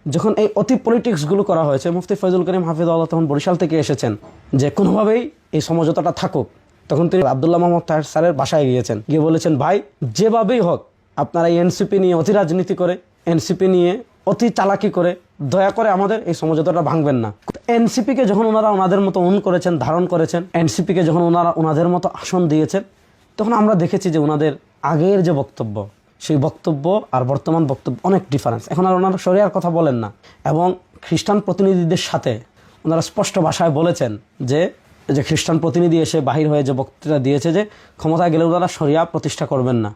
যখন এই অতি পলিটিক্সগুলো করা হয়েছে, মুফতি ফয়জুল করিম হাফিজাহুল্লাহ তখন বরিশাল থেকে এসেছেন যে কোনোভাবেই এই সমঝোতাটা থাকুক। তখন তিনি আব্দুল্লাহ মোহাম্মদ তাহের স্যারের বাসায় গিয়েছেন, গিয়ে বলেছেন, ভাই যেভাবেই হোক আপনারা এই এনসিপি নিয়ে অতি রাজনীতি করে, এনসিপি নিয়ে অতি চালাকি করে দয়া করে আমাদের এই সমঝোতাটা ভাঙবেন না। এনসিপিকে যখন ওনারা ওনাদের মতো করেছেন, ধারণ করেছেন, এনসিপিকে যখন ওনারা ওনাদের মতো আসন দিয়েছেন, তখন আমরা দেখেছি যে ওনাদের আগের যে বক্তব্য, সেই বক্তব্য আর বর্তমান বক্তব্য অনেক ডিফারেন্স। এখন আর ওনারা শরিয়ার কথা বলেন না, এবং খ্রিস্টান প্রতিনিধিদের সাথে ওনারা স্পষ্ট ভাষায় বলেছেন যে খ্রিস্টান প্রতিনিধি এসে বাহির হয়ে যে বক্তৃতা দিয়েছে যে ক্ষমতায় গেলে ওনারা শরিয়া প্রতিষ্ঠা করবেন না,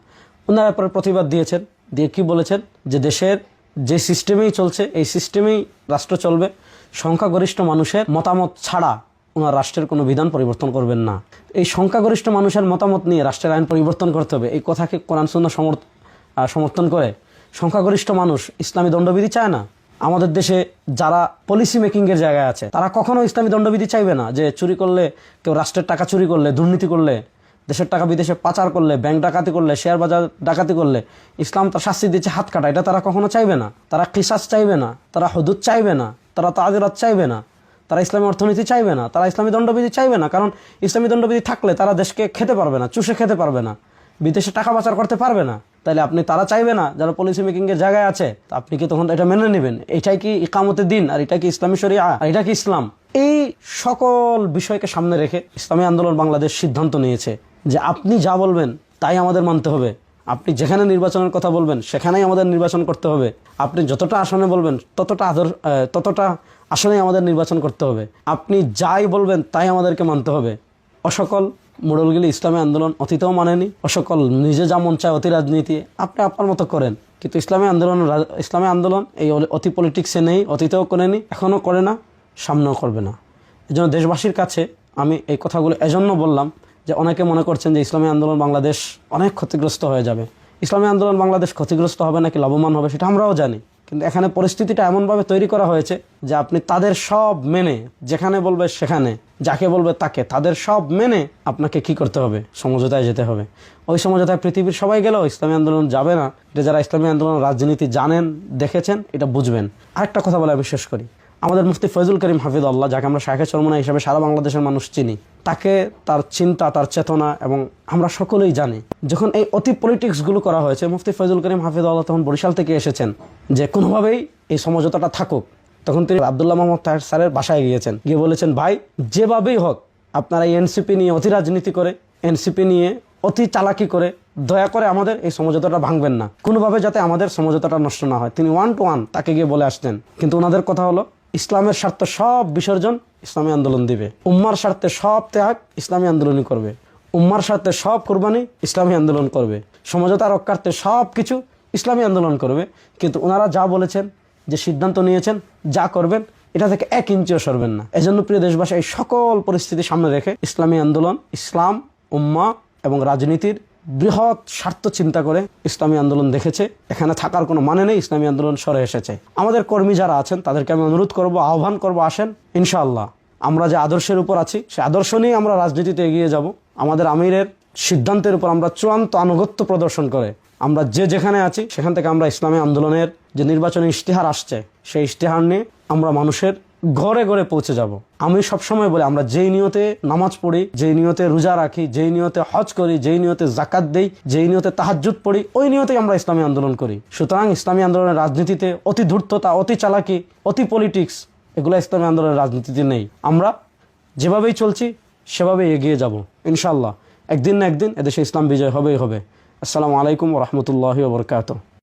ওনারা পরে প্রতিবাদ দিয়েছেন, দিয়ে কি বলেছেন যে দেশের যে সিস্টেমেই চলছে এই সিস্টেমেই রাষ্ট্র চলবে, সংখ্যাগরিষ্ঠ মানুষের মতামত ছাড়া ওনার রাষ্ট্রের কোনো বিধান পরিবর্তন করবেন না। এই সংখ্যাগরিষ্ঠ মানুষের মতামত নিয়ে রাষ্ট্রের আইন পরিবর্তন করতে হবে, এই কথাকে কোরআন সুন্নাহ সমর্থন করে। সংখ্যাগরিষ্ঠ মানুষ ইসলামী দণ্ডবিধি চায় না। আমাদের দেশে যারা পলিসি মেকিংয়ের জায়গায় আছে তারা কখনো ইসলামী দণ্ডবিধি চাইবে না, যে চুরি করলে, কেউ রাষ্ট্রের টাকা চুরি করলে, দুর্নীতি করলে, দেশের টাকা বিদেশে পাচার করলে, ব্যাংক ডাকাতি করলে, শেয়ার বাজার ডাকাতি করলে ইসলাম তার শাস্তি দিচ্ছে হাত কাটা, এটা তারা কখনো চাইবে না। তারা কিসাস চাইবে না, তারা হুদুদ চাইবে না, তারা তাজিরাত চাইবে না, তারা ইসলামী অর্থনীতি চাইবে না, তারা ইসলামী দণ্ডবিধি চাইবে না। কারণ ইসলামী দণ্ডবিধি থাকলে তারা দেশকে খেতে পারবে না, চুষে খেতে পারবে না, বিদেশে টাকা পাচার করতে পারবে না। তাইলে আপনি তারা চাইবে না যারা পলিসি মেকিংয়ের জায়গায় আছে, আপনি কি তখন এটা মেনে নেবেন? এটাই কি ইকামতের দিন? আর এটা কি ইসলামী শরিয়া? আর এটা কি ইসলাম? এই সকল বিষয়কে সামনে রেখে ইসলামী আন্দোলন বাংলাদেশ সিদ্ধান্ত নিয়েছে যে আপনি যা বলবেন তাই আমাদের মানতে হবে। আপনি যেখানে নির্বাচনের কথা বলবেন সেখানেই আমাদের নির্বাচন করতে হবে। আপনি যতটা আসনে বলবেন ততটা আসনেই আমাদের নির্বাচন করতে হবে। আপনি যাই বলবেন তাই আমাদেরকে মানতে হবে। অসকল মোড়লগুলি ইসলামী আন্দোলন অতীতেও মানেনি, অসকল নিজে যা মন চায় অতি রাজনীতি আপনি আপনার মতো করেন, কিন্তু ইসলামী আন্দোলন এই অতি পলিটিক্সে নেই, অতীতেও করেনি, এখনও করে না, সামনেও করবে না। এই জন্য দেশবাসীর কাছে আমি এই কথাগুলো এজন্য বললাম যে অনেকে মনে করছেন যে ইসলামী আন্দোলন বাংলাদেশ অনেক ক্ষতিগ্রস্ত হয়ে যাবে। ইসলামী আন্দোলন বাংলাদেশ ক্ষতিগ্রস্ত হবে নাকি লাভবান হবে সেটা আমরাও জানি, কিন্তু এখানে পরিস্থিতিটা এমনভাবে তৈরি করা হয়েছে যে আপনি তাদের সব মেনে, যেখানে বলবে সেখানে, যাকে বলবে তাকে, তাদের সব মেনে আপনাকে কি করতে হবে? সমঝোতায় যেতে হবে। ওই সমঝোতায় পৃথিবীর সবাই গেলেও ইসলামী আন্দোলন যাবে না। এটা যারা ইসলামী আন্দোলন রাজনীতি জানেন, দেখেছেন, এটা বুঝবেন। আরেকটা কথা বলে বিশ্বাস করি, আমাদের মুফতি ফয়জুল করিম হাফিজাহুল্লাহ, যাকে আমরা শায়খে চরমনাই হিসাবে সারা বাংলাদেশের মানুষ চিনি, তাকে, তার চিন্তা, তার চেতনা, এবং আমরা সকলেই জানি যখন এই অতি পলিটিক্সগুলো করা হয়েছে, মুফতি ফয়জুল করিম হাফিজাহুল্লাহ তখন বরিশাল থেকে এসেছেন যে কোনোভাবেই এই সমঝোতাটা থাকুক। তখন তিনি আব্দুল্লাহ মোহাম্মদ তাহের স্যারের বাসায় গিয়েছেন, গিয়ে বলেছেন, ভাই যেভাবেই হোক আপনারা এই এনসিপি নিয়ে অতি রাজনীতি করে, এনসিপি নিয়ে অতি চালাকি করে দয়া করে আমাদের এই সমঝোতাটা ভাঙবেন না, কোনোভাবে যাতে আমাদের সমঝোতাটা নষ্ট না হয়। তিনি 1 to 1 তাকে গিয়ে বলে আসতেন। কিন্তু ওনাদের কথা হলো ইসলামের স্বার্থে সব বিসর্জন ইসলামী আন্দোলন দিবে, উম্মার স্বার্থে সব ত্যাগ ইসলামী আন্দোলনই করবে, উম্মার স্বার্থে সব কুরবানি ইসলামী আন্দোলন করবে, সমঝোতা রক্ষার্থে সব কিছু ইসলামী আন্দোলন করবে। কিন্তু ওনারা যা বলেছেন, যে সিদ্ধান্ত নিয়েছেন, যা করবেন, এটা থেকে 1 ইঞ্চিও সরবেন না। এজন্য প্রিয় দেশবাসী, এই সকল পরিস্থিতি সামনে রেখে ইসলামী আন্দোলন ইসলাম, উম্মা এবং রাজনীতির বৃহৎ স্বার্থ চিন্তা করে ইসলামী আন্দোলন দেখেছে এখানে থাকার কোনো মানে নেই, ইসলামী আন্দোলন সরে এসেছে। আমাদের কর্মী যারা আছেন তাদেরকে আমি অনুরোধ করব, আহ্বান করব, আসেন ইনশাআল্লাহ আমরা যে আদর্শের উপর আছি সে আদর্শ নিয়ে আমরা রাজনীতিতে এগিয়ে যাব। আমাদের আমিরের সিদ্ধান্তের উপর আমরা চূড়ান্ত আনুগত্য প্রদর্শন করে আমরা যেখানে আছি সেখান থেকে আমরা ইসলামী আন্দোলনের যে নির্বাচনী ইশতেহার আসছে সেই ইশতেহার নিয়ে আমরা মানুষের ঘরে ঘরে পৌঁছে যাব। আমি সবসময় বলি, আমরা যেই নিয়তে নামাজ পড়ি, যেই নিয়তে রোজা রাখি, যেই নিয়তে হজ করি, যেই নিয়তে জাকাত দেই, যেই নিয়তে তাহাজ্জুদ পড়ি, ওই নিয়তেই আমরা ইসলামী আন্দোলন করি। সুতরাং ইসলামী আন্দোলনের রাজনীতিতে অতি ধূর্ততা, অতি চালাকি, অতি পলিটিক্স এগুলো ইসলামী আন্দোলনের রাজনীতিতে নেই। আমরা যেভাবেই চলছি সেভাবেই এগিয়ে যাব ইনশাআল্লাহ। একদিন না একদিন এদেশে ইসলাম বিজয় হবেই হবে। আসসালামু আলাইকুম ওয়া রাহমাতুল্লাহি ওয়া বারাকাতুহু।